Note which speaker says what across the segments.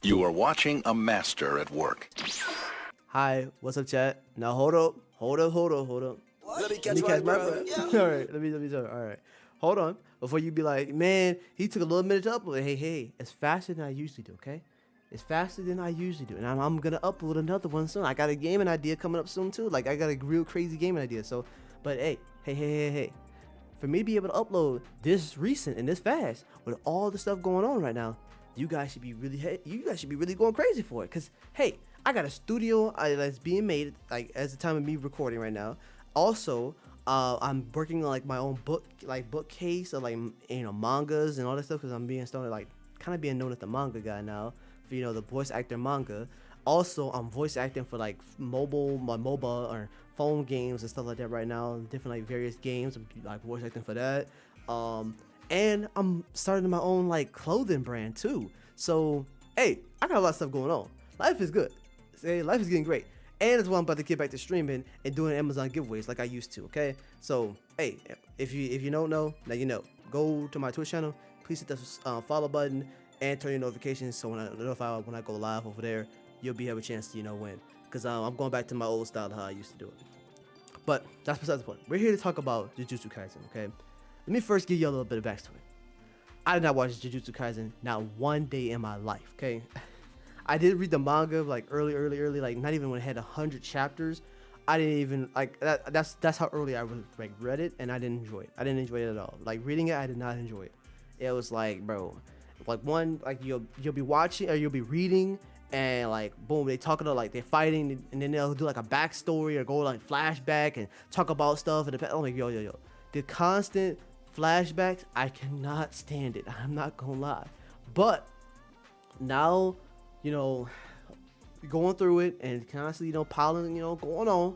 Speaker 1: You are watching a master at work.
Speaker 2: Hi, what's up, chat? Now hold up.
Speaker 3: Let me
Speaker 2: Let me catch my breath.
Speaker 3: Yeah.
Speaker 2: All right, let me tell. All right, hold on. Before you be like, man, he took a little minute to upload. Hey, it's faster than I usually do. Okay, it's faster than I usually do, and I'm gonna upload another one soon. I got a gaming idea coming up soon too. Like I got a real crazy gaming idea. So, but hey. For me to be able to upload this recent and this fast with all the stuff going on right now, you guys should be really going crazy for it. Cause hey, I got a studio that's being made like as the time of me recording right now. Also, I'm working on like my own bookcase of like mangas and all that stuff because I'm being started like kind of being known as the manga guy now for the voice actor manga. Also, I'm voice acting for like MOBA or phone games and stuff like that right now. Different like various games. I'm like voice acting for that. And I'm starting my own like clothing brand too. So hey, I got a lot of stuff going on. Life is good. Say life is getting great. And as well, I'm about to get back to streaming and doing Amazon giveaways like I used to. Okay, so hey, if you don't know, now you know. Go to my Twitch channel. Please hit the follow button and turn your notifications so when I go live over there, you'll have a chance to win. Because I'm going back to my old style of how I used to do it. But that's besides the point. We're here to talk about Jujutsu Kaisen. Okay, let me first give you a little bit of backstory. I did not watch Jujutsu Kaisen not one day in my life. Okay. I did read the manga like early, like not even when it had 100 chapters. I didn't even like that. That's how early I like read it, and I didn't enjoy it. I didn't enjoy it at all. Like reading it, I did not enjoy it. It was like, bro, like you'll be watching or you'll be reading, and like boom, they talking to like they're fighting, and then they'll do like a backstory or go like flashback and talk about stuff. And I'm like, yo, the constant flashbacks, I cannot stand it. I'm not gonna lie, but now. Going through it and constantly, piling, going on,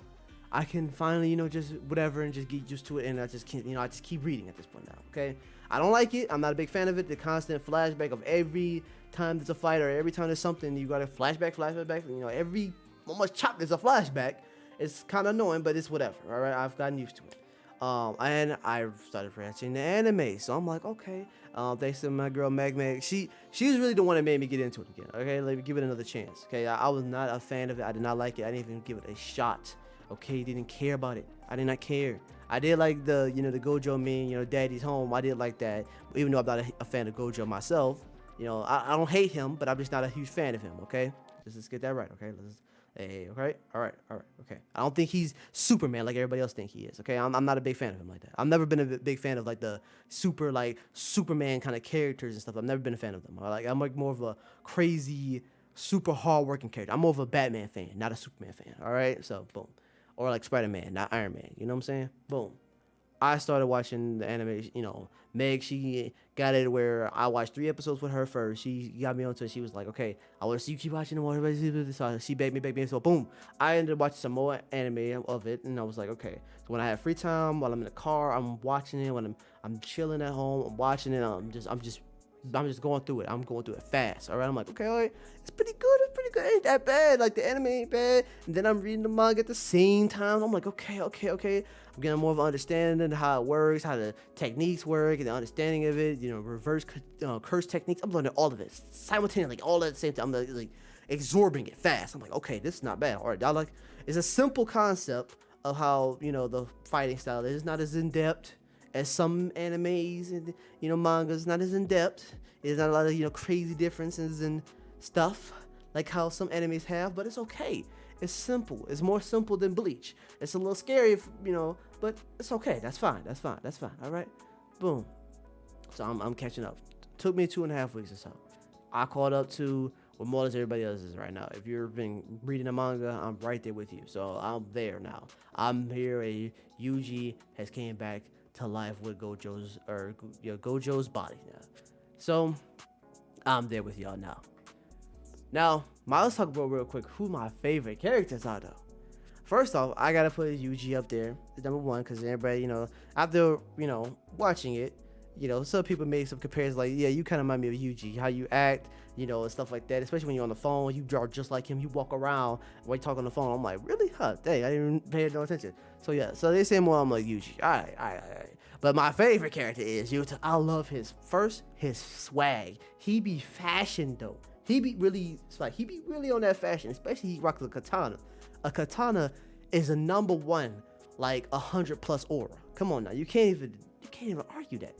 Speaker 2: I can finally, just whatever and just get used to it. And I just can't, I just keep reading at this point now. Okay. I don't like it. I'm not a big fan of it. The constant flashback of every time there's a fight or every time there's something, you got a flashback. Every almost chop there's a flashback. It's kind of annoying, but it's whatever. All right. I've gotten used to it. And I started watching the anime, so I'm like, okay. Thanks to my girl Meg. She's really the one that made me get into it again. Okay, let me give it another chance. Okay, I was not a fan of it. I did not like it. I didn't even give it a shot. Okay, didn't care about it. I did not care. I did like the the Gojo meme, Daddy's home. I did like that, even though I'm not a fan of Gojo myself. I don't hate him, but I'm just not a huge fan of him. Okay, let's get that right. Okay, Hey, okay, all right, okay. I don't think he's Superman like everybody else think he is. Okay, I'm not a big fan of him like that. I've never been a big fan of like the Superman kind of characters and stuff. I've never been a fan of them. I'm like more of a crazy, super hardworking character. I'm more of a Batman fan, not a Superman fan. All right, so boom, or like Spider-Man, not Iron Man. You know what I'm saying? Boom. I started watching the anime, Meg, she got it where I watched 3 episodes with her first. She got me onto it. She was like, okay, I want to see you keep watching more. So she begged me. So boom, I ended up watching some more anime of it. And I was like, okay. So when I have free time, while I'm in the car, I'm watching it. When I'm chilling at home, I'm watching it. I'm just going through it. I'm going through it fast. All right. I'm like, okay, all right. It's pretty good. It ain't that bad. Like the anime ain't bad. And then I'm reading the manga at the same time. I'm like, okay. I'm getting more of an understanding of how it works, how the techniques work, and the understanding of it. Reverse curse techniques. I'm learning all of it simultaneously, all at the same time. I'm like absorbing it fast. I'm like, okay, this is not bad. All right, it's a simple concept of how the fighting style is. It's not as in depth as some animes and mangas. Not as in depth. There's not a lot of crazy differences and stuff like how some animes have, but it's okay. It's simple. It's more simple than Bleach. It's a little scary, but it's okay. That's fine. All right, boom. So I'm catching up. Took me 2.5 weeks or so. I caught up to where more or less everybody else is right now. If you've been reading the manga, I'm right there with you. So I'm there now. I'm here. Yuji has came back to life with Gojo's body now. So I'm there with y'all now. Now, let's talk about real quick who my favorite characters are though. First off, I gotta put Yuji up there as number one because everybody, after watching it, some people make some comparisons like, yeah, you kind of remind me of Yuji, how you act, and stuff like that. Especially when you're on the phone, you draw just like him. You walk around while you talk on the phone. I'm like, really? Huh? Dang, I didn't even pay no attention. So yeah, so they say more. I'm like Yuji. All right. But my favorite character is Yuta. I love his swag. He be fashioned though. He be really on that fashion, especially he rocks a katana. A katana is a number one, like 100+ aura. Come on now, you can't even argue that.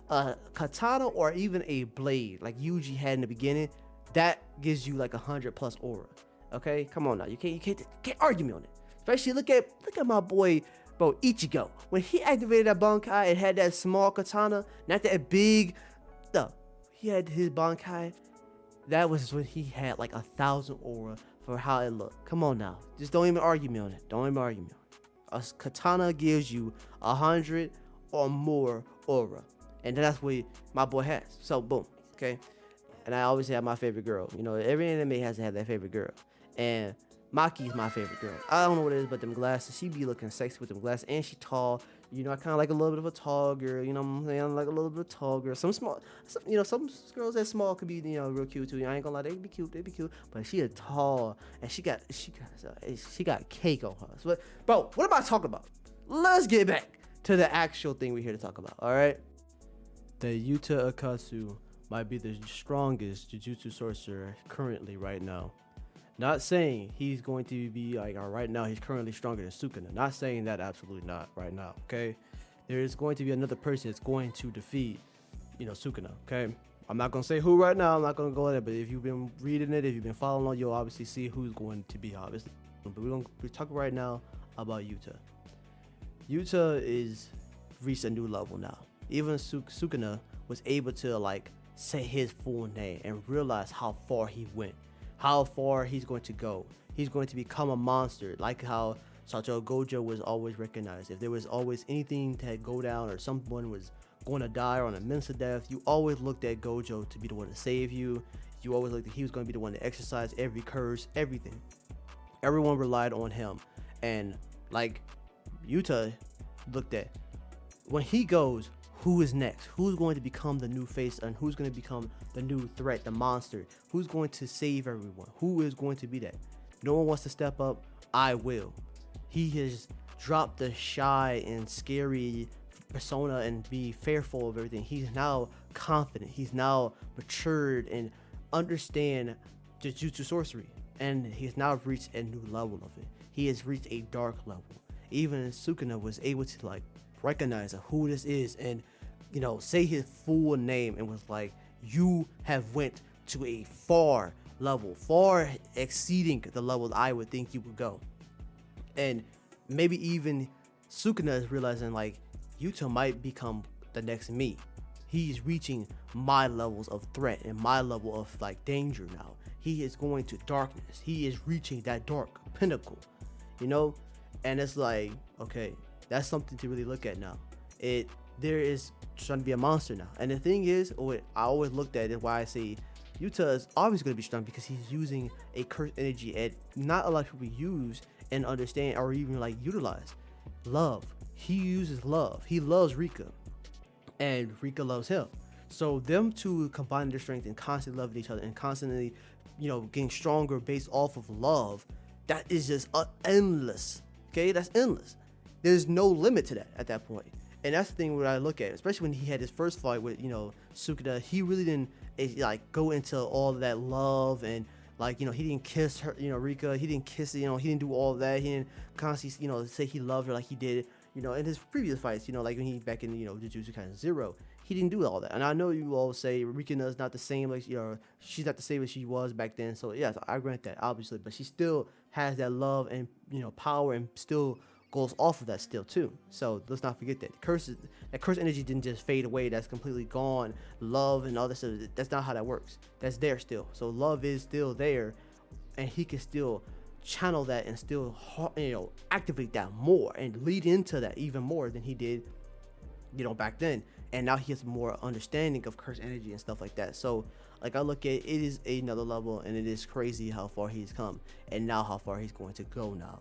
Speaker 2: A katana or even a blade like Yuji had in the beginning, that gives you like 100+ aura. Okay, come on now, you can't argue me on it. Especially look at my boy, bro, Ichigo. When he activated that Bankai, it had that small katana, not that big. No, he had his Bankai. That was when he had like 1,000 aura for how it looked. Come on now, just don't even argue me on it. Don't even argue me on it. A katana gives you 100 or more aura, and that's what my boy has. So boom, okay. And I always have my favorite girl. You know, every anime has to have that favorite girl, and Maki's my favorite girl. I don't know what it is, but them glasses. She be looking sexy with them glasses, and she tall. You know, I kind of like a little bit of a tall girl. You know what I'm saying? I like a little bit of tall girl. Some girls that small could be, you know, real cute too. I ain't gonna lie, they be cute. But she is tall, and she got cake on her. So, bro, what am I talking about? Let's get back to the actual thing we're here to talk about. All right. The Yuta Okkotsu might be the strongest Jujutsu sorcerer currently right now. Not saying he's going to be like, right now he's currently stronger than Sukuna. Not saying that, absolutely not right now, okay? There is going to be another person that's going to defeat, you know, Sukuna, okay? I'm not going to say who right now. I'm not going to go there, but if you've been reading it, if you've been following on, you'll obviously see who's going to be, obviously. But we're talking right now about Yuta. Yuta is reached a new level now. Even Sukuna was able to, like, say his full name and realize how far he went. How far he's going to go. He's going to become a monster, like how Sato Gojo was always recognized. If there was always anything to go down or someone was going to die or on a mental death, you always looked at Gojo to be the one to save you. You always looked at he was going to be the one to exercise every curse, everything. Everyone relied on him. And like Yuta looked at, when he goes, who is next? Who's going to become the new face, and who's going to become the new threat, the monster? Who's going to save everyone? Who is going to be that? No one wants to step up. I will. He has dropped the shy and scary persona and be fearful of everything. He's now confident. He's now matured and understand Jujutsu sorcery, and he's now reached a new level of it. He has reached a dark level. Even Sukuna was able to like recognize who this is and, you know, say his full name, and was like, you have went to a far level, far exceeding the level I would think you would go. And maybe even Sukuna is realizing like, Yuta might become the next me. He's reaching my levels of threat and my level of like danger now. He is going to darkness. He is reaching that dark pinnacle, you know? And it's like, okay, that's something to really look at now. There is trying to be a monster now. And the thing is, what I always looked at is why I say Yuta is always going to be strong, because he's using a cursed energy and not a lot of people use and understand or even like utilize. Love. He uses love. He loves Rika, and Rika loves him. So them two combine their strength and constantly loving each other and constantly, you know, getting stronger based off of love. That is just endless. Okay, that's endless. There's no limit to that at that point. And that's the thing what I look at, especially when he had his first fight with, you know, Sukuna. He really didn't like go into all of that love and like, you know, he didn't kiss her, you know, Rika. He didn't kiss, you know, he didn't do all of that. He didn't constantly, you know, say he loved her like he did, you know, in his previous fights, you know, like when he back in, you know, Jujutsu Kaisen 0. He didn't do all that. And I know you all say Rika is not the same, like, you know, she's not the same as she was back then. So yes, I grant that, obviously, but she still has that love and, you know, power, and still goes off of that still too. So let's not forget that curse energy didn't just fade away. That's completely gone. Love and all this stuff, that's not how that works. That's there still. So love is still there, and he can still channel that and still, you know, activate that more and lead into that even more than he did, you know, back then. And now he has more understanding of curse energy and stuff like that. So like I look at it, is another level, and it is crazy how far he's come and now how far he's going to go now.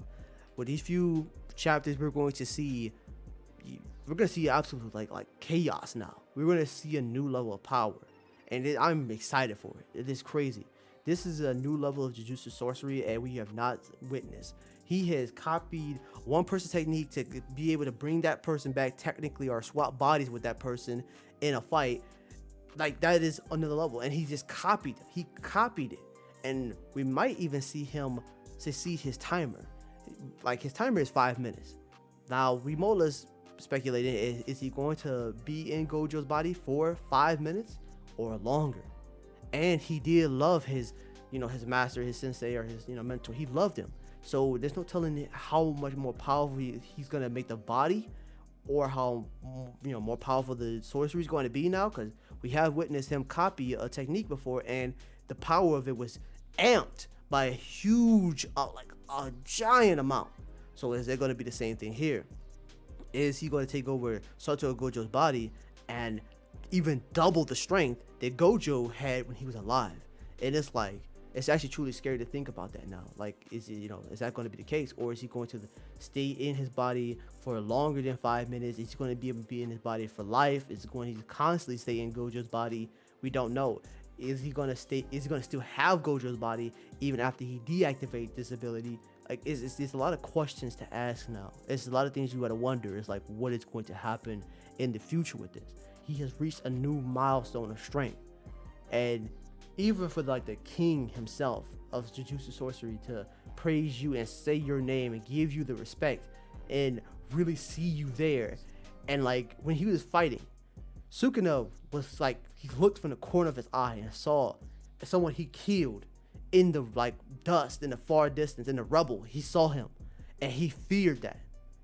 Speaker 2: With these few chapters, we're going to see absolute like chaos now. We're going to see a new level of power, and I'm excited for it. It is crazy. This is a new level of Jujutsu sorcery, and we have not witnessed. He has copied one person's technique to be able to bring that person back technically, or swap bodies with that person in a fight, Like that is another level, and he just copied it. He copied it, and we might even see him see his timer. Like his timer is 5 minutes. Now Remola's speculating, is he going to be in Gojo's body for 5 minutes or longer? And he did love his, his master, his sensei, or his, mentor. He loved him. So there's no telling how much more powerful he's gonna make the body, or how more powerful the sorcery is going to be now, because we have witnessed him copy a technique before, and the power of it was amped by a huge, like a giant amount. So is there going to be the same thing here? Is he going to take over Satoru Gojo's body and even double the strength that Gojo had when he was alive? And it's like, it's actually truly scary to think about that now. Like, is it, is that going to be the case? Or is he going to stay in his body for longer than 5 minutes? Is he going to be able to be in his body for life? Is he going to constantly stay in Gojo's body? We don't know. Is he going to still have Gojo's body even after he deactivates this ability? Like, there's a lot of questions to ask now. There's a lot of things you got to wonder. It's like, what is going to happen in the future with this? He has reached a new milestone of strength. And even for like the king himself of Jujutsu sorcery to praise you and say your name and give you the respect and really see you there. And like when he was fighting, Sukuna was like, he looked from the corner of his eye and saw someone he killed in the like dust in the far distance, in the rubble. He saw him and he feared that.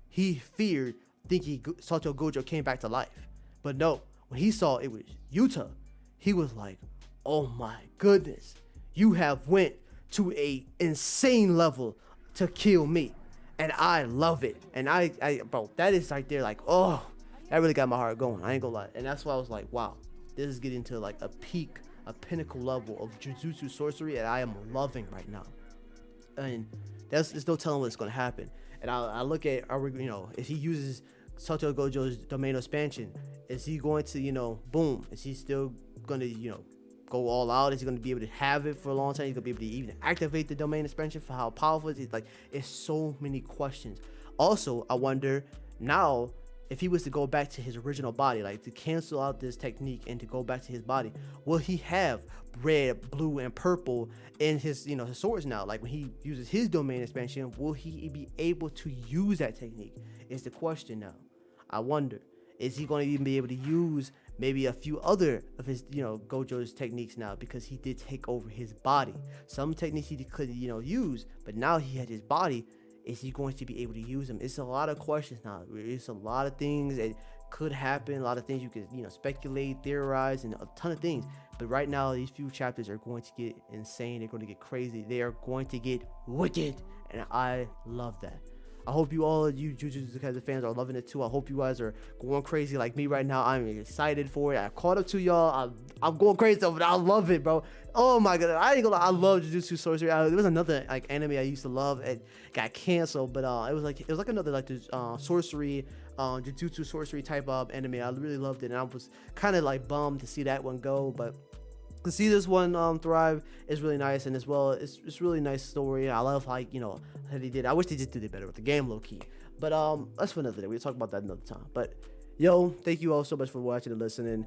Speaker 2: He feared thinking Satoru Gojo came back to life. But no, when he saw it was Yuta, he was like, oh my goodness, you have went to a insane level to kill me, and I love it. And bro, that is right there, like, oh, that really got my heart going. I ain't gonna lie. And that's why I was like, wow, this is getting to like a peak, a pinnacle level of Jujutsu sorcery, and I am loving right now. And there's no telling what's gonna happen. And I look at, if he uses Satoru Gojo's domain expansion, is he going to, boom? Is he still gonna, go all out? Is he going to be able to have it for a long time? He's going to be able to even activate the domain expansion for how powerful it is. Like, it's so many questions. Also, I wonder now if he was to go back to his original body, like to cancel out this technique and to go back to his body, will he have red, blue, and purple in his, his swords now? Like when he uses his domain expansion, will he be able to use that technique? Is the question now. I wonder, is he going to even be able to use maybe a few other of his, Gojo's techniques now, because he did take over his body. Some techniques he could, use, but now he had his body. Is he going to be able to use them? It's a lot of questions now. It's a lot of things that could happen, a lot of things you could, speculate, theorize, and a ton of things. But right now, these few chapters are going to get insane. They're going to get crazy. They are going to get wicked, and I love that. I hope you all, you Jujutsu Kaisen fans, are loving it too. I hope you guys are going crazy like me right now. I'm excited for it. I caught up to y'all. I'm going crazy over it. I love it, bro. Oh my god, I ain't gonna lie. I love Jujutsu sorcery. There was another like anime I used to love. It got canceled, but it was like another like this sorcery, Jujutsu sorcery type of anime. I really loved it, and I was kind of like bummed to see that one go, but to see this one thrive is really nice. And as well, it's really nice story. I love how how they did. I wish they just did it better with the game, low key. But that's for another day. We'll talk about that another time. But yo, thank you all so much for watching and listening.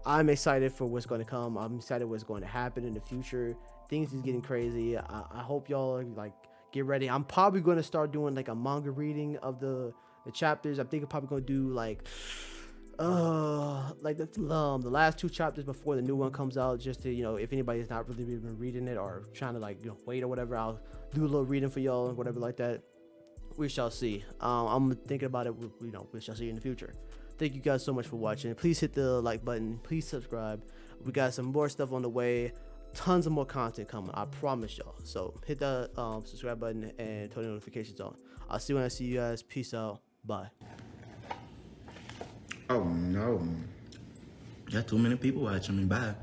Speaker 2: I'm excited for what's going to come. I'm excited what's going to happen in the future. Things is getting crazy. I hope y'all like get ready. I'm probably going to start doing like a manga reading of the chapters. I think I'm probably going to do like the last 2 chapters before the new one comes out, just to if anybody's not really been reading it or trying to like wait or whatever, I'll do a little reading for y'all and whatever like that. We shall see. I'm thinking about it. We shall see in the future. Thank you guys so much for watching. Please hit the like button. Please subscribe. We got some more stuff on the way. Tons of more content coming. I promise y'all. So hit the subscribe button and turn the notifications on. I'll see you when I see you guys. Peace out. Bye.
Speaker 4: Oh no. Got too many people watching me. Bye.